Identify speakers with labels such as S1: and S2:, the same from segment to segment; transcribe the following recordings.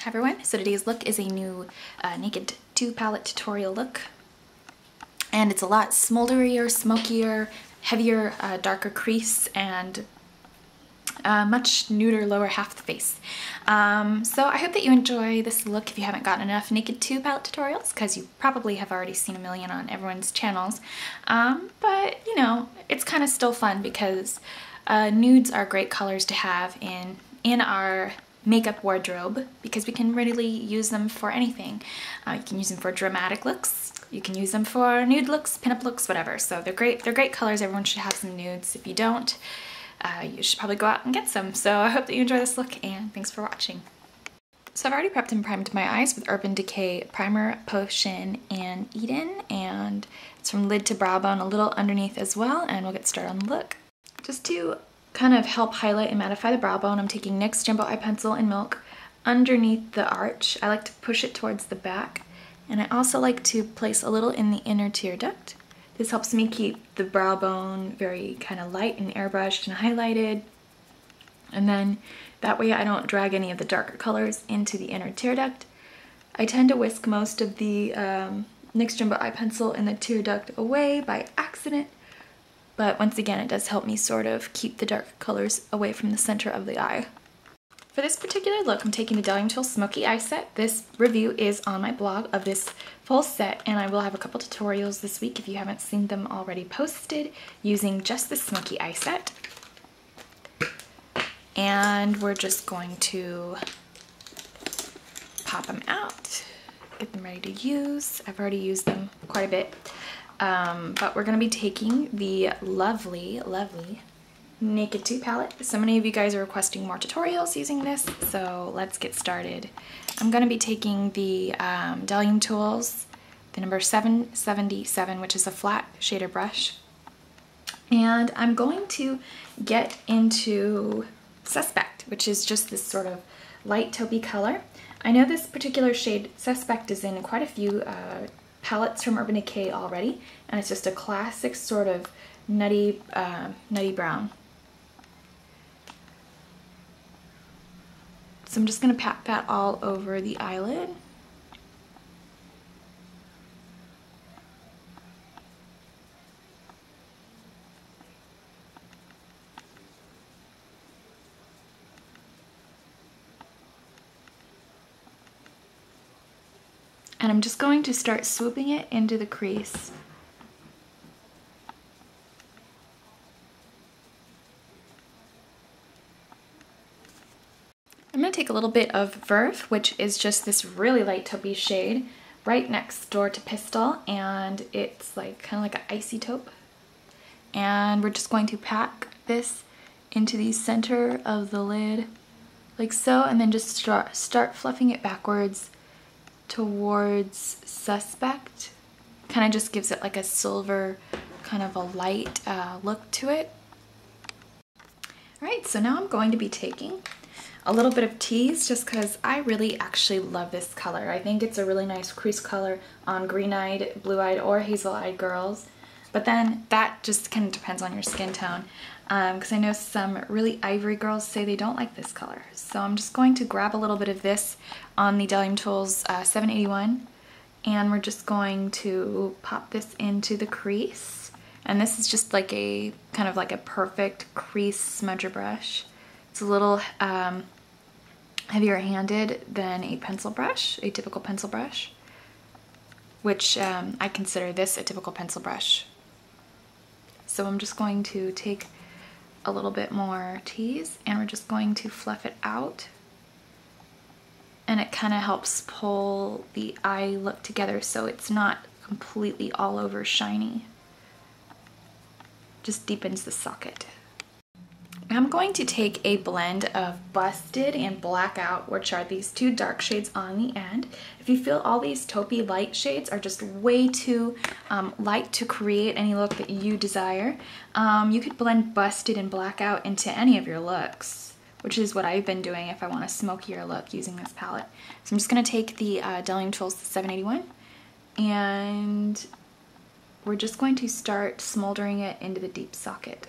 S1: Hi everyone, so today's look is a new Naked 2 palette tutorial look, and it's a lot smolderier, smokier, heavier, darker crease, and much nuder lower half of the face. So I hope that you enjoy this look if you haven't gotten enough Naked 2 palette tutorials, because you probably have already seen a million on everyone's channels, but you know, it's kind of still fun because nudes are great colors to have in our makeup wardrobe because we can readily use them for anything. You can use them for dramatic looks, you can use them for nude looks, pinup looks, whatever. So they're great colors. Everyone should have some nudes. If you don't, you should probably go out and get some. So I hope that you enjoy this look, and thanks for watching. So I've already prepped and primed my eyes with Urban Decay Primer, Potion, and Eden, and it's from lid to brow bone, a little underneath as well, and we'll get started on the look. Just to kind of help highlight and mattify the brow bone, I'm taking NYX Jumbo Eye Pencil in Milk underneath the arch. I like to push it towards the back, and I also like to place a little in the inner tear duct. This helps me keep the brow bone very kind of light and airbrushed and highlighted, and then that way I don't drag any of the darker colors into the inner tear duct. I tend to whisk most of the NYX Jumbo Eye Pencil in the tear duct away by accident, but once again, it does help me sort of keep the dark colors away from the center of the eye. For this particular look, I'm taking the Dialing Tool Smoky Eye Set. This review is on my blog of this full set, and I will have a couple tutorials this week if you haven't seen them already posted using just the Smoky Eye Set. And we're just going to pop them out, get them ready to use. I've already used them quite a bit. But we're going to be taking the lovely Naked 2 palette. So many of you guys are requesting more tutorials using this, so let's get started. I'm going to be taking the Dialing Tools, the number 777, which is a flat shader brush, and I'm going to get into Suspect, which is just this sort of light taupey color. I know this particular shade, Suspect, is in quite a few palettes from Urban Decay already, and it's just a classic sort of nutty brown. So I'm just going to pat that all over the eyelid. And I'm just going to start swooping it into the crease. I'm going to take a little bit of Verve, which is just this really light taupey shade, right next door to Pistol, and it's like kind of like an icy taupe. And we're just going to pack this into the center of the lid, like so, and then just start fluffing it backwards towards Suspect. Kind of just gives it like a silver, kind of a light look to it. Alright, so now I'm going to be taking a little bit of Tease, just because I really actually love this color. I think it's a really nice crease color on green-eyed, blue-eyed, or hazel-eyed girls. But then that just kind of depends on your skin tone, because I know some really ivory girls say they don't like this color. So I'm just going to grab a little bit of this on the Dialing Tools 781, and we're just going to pop this into the crease. And this is just like a kind of like a perfect crease smudger brush. It's a little heavier handed than a pencil brush, a typical pencil brush, which I consider this a typical pencil brush. So I'm just going to take a little bit more Tease, and we're just going to fluff it out, and it kind of helps pull the eye look together so it's not completely all over shiny. Just deepens the socket. I'm going to take a blend of Busted and Blackout, which are these two dark shades on the end. If you feel all these taupey light shades are just way too light to create any look that you desire, you could blend Busted and Blackout into any of your looks, which is what I've been doing if I want a smokier look using this palette. So I'm just going to take the Dialing Tools 781, and we're just going to start smoldering it into the deep socket.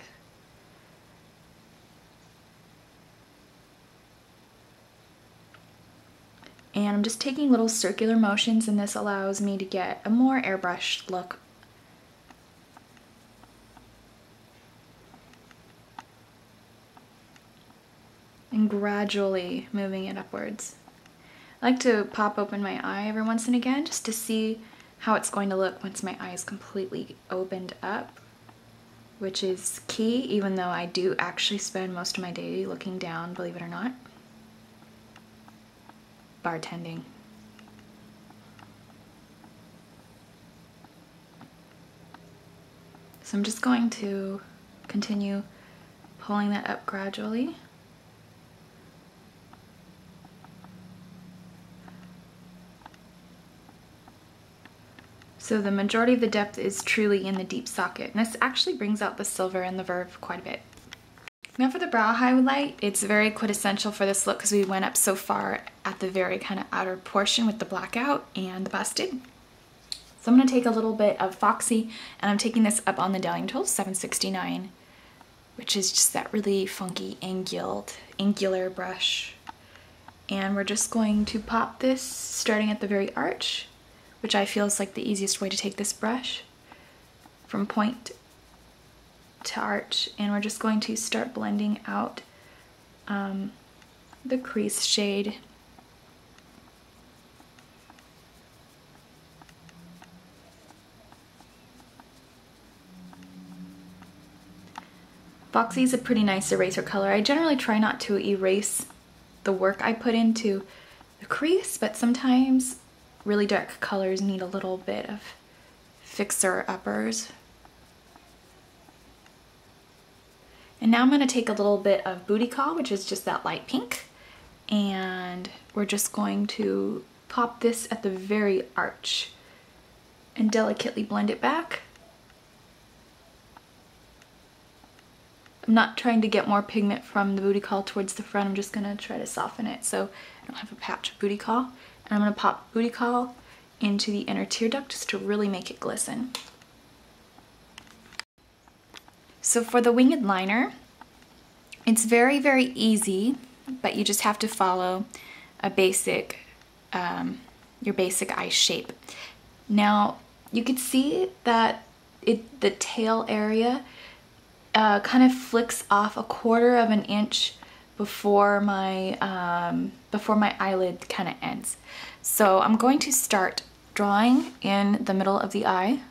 S1: And I'm just taking little circular motions, and this allows me to get a more airbrushed look. And gradually moving it upwards. I like to pop open my eye every once and again just to see how it's going to look once my eye is completely opened up, which is key, even though I do actually spend most of my day looking down, believe it or not. Bartending. So I'm just going to continue pulling that up gradually. So the majority of the depth is truly in the deep socket, and this actually brings out the silver and the verve quite a bit. Now for the brow highlight, it's very quintessential for this look because we went up so far at the very kind of outer portion with the blackout and the busted. So I'm going to take a little bit of Foxy, and I'm taking this up on the dialing tool, 769, which is just that really funky angular brush. And we're just going to pop this starting at the very arch, which I feel is like the easiest way to take this brush from point to arch, and we're just going to start blending out the crease shade. Foxy is a pretty nice eraser color. I generally try not to erase the work I put into the crease, but sometimes really dark colors need a little bit of fixer-uppers. And now I'm going to take a little bit of Booty Call, which is just that light pink, and we're just going to pop this at the very arch and delicately blend it back. I'm not trying to get more pigment from the Booty Call towards the front, I'm just going to try to soften it so I don't have a patch of Booty Call. And I'm going to pop Booty Call into the inner tear duct just to really make it glisten. So for the winged liner, it's very, very easy, but you just have to follow a basic, your basic eye shape. Now, you could see that the tail area kind of flicks off 1/4 of an inch before my eyelid kind of ends. So I'm going to start drawing in the middle of the eye.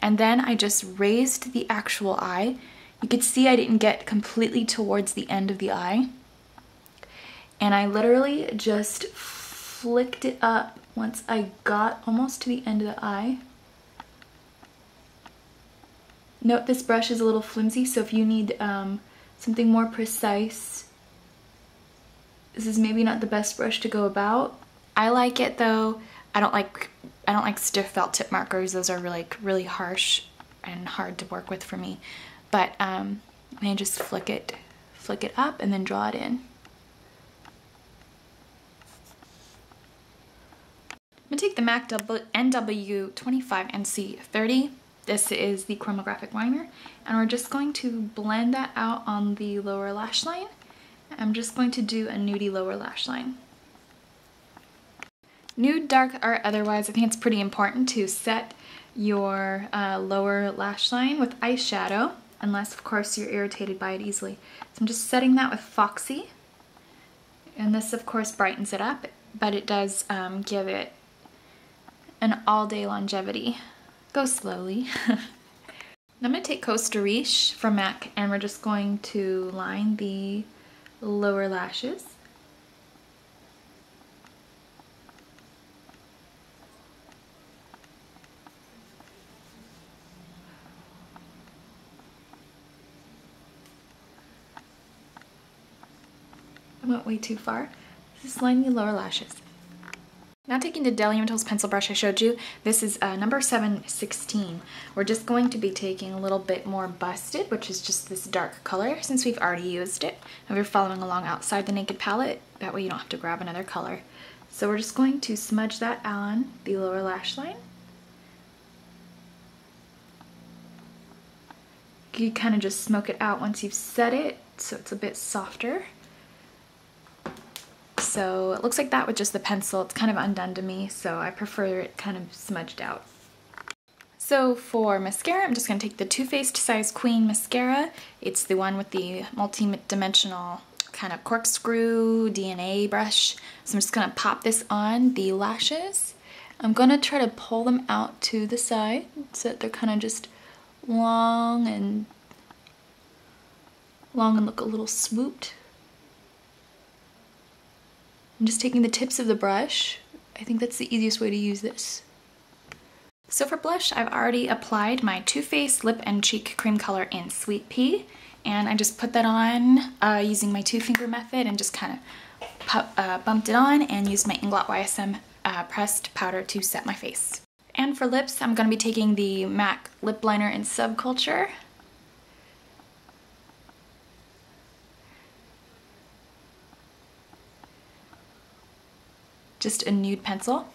S1: And then I just raised the actual eye. You could see I didn't get completely towards the end of the eye. And I literally just flicked it up once I got almost to the end of the eye. Note this brush is a little flimsy, so if you need something more precise, this is maybe not the best brush to go about. I like it though. I don't like stiff felt tip markers. Those are really harsh and hard to work with for me. But I just flick it up and then draw it in. I'm gonna take the MAC NW25NC30. This is the Chromagraphic liner, and we're just going to blend that out on the lower lash line. I'm just going to do a nudie lower lash line. Nude, dark, or otherwise, I think it's pretty important to set your lower lash line with eyeshadow, unless of course you're irritated by it easily. So I'm just setting that with Foxy, and this of course brightens it up, but it does give it an all-day longevity. Go slowly. Now I'm going to take Costa Riche from MAC, and we're just going to line the lower lashes. I went way too far. Just line the lower lashes. Now taking the Delium Tools pencil brush I showed you, this is number 716. We're just going to be taking a little bit more busted, which is just this dark color since we've already used it. And we're following along outside the Naked palette, that way you don't have to grab another color. So we're just going to smudge that on the lower lash line. You kind of just smoke it out once you've set it so it's a bit softer. So it looks like that with just the pencil. It's kind of undone to me, so I prefer it kind of smudged out. So for mascara, I'm just going to take the Too Faced Size Queen mascara. It's the one with the multi-dimensional kind of corkscrew DNA brush. So I'm just going to pop this on the lashes. I'm going to try to pull them out to the side so that they're kind of just long and look a little swooped. I'm just taking the tips of the brush. I think that's the easiest way to use this. So for blush, I've already applied my Too Faced Lip and Cheek Cream Color in Sweet Pea, and I just put that on using my 2-finger method and just kind of bumped it on and used my Inglot YSM pressed powder to set my face. And for lips, I'm going to be taking the MAC Lip Liner in Subculture. Just a nude pencil.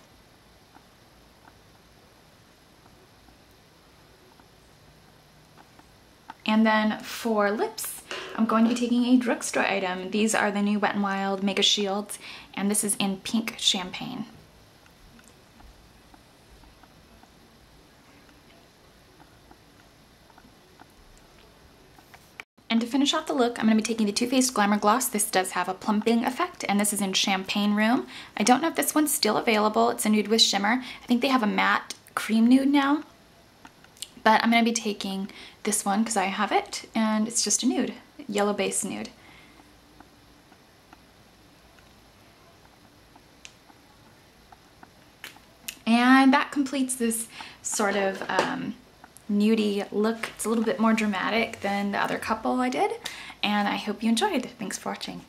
S1: And then for lips, I'm going to be taking a drugstore item. These are the new Wet n Wild Mega Shields, and this is in Pink Champagne. And to finish off the look, I'm going to be taking the Too Faced Glamour Gloss. This does have a plumping effect, and this is in Champagne Room. I don't know if this one's still available. It's a nude with shimmer. I think they have a matte cream nude now. But I'm going to be taking this one because I have it, and it's just a nude, yellow base nude. And that completes this sort of nudie look. It's a little bit more dramatic than the other couple I did, and I hope you enjoyed. Thanks for watching.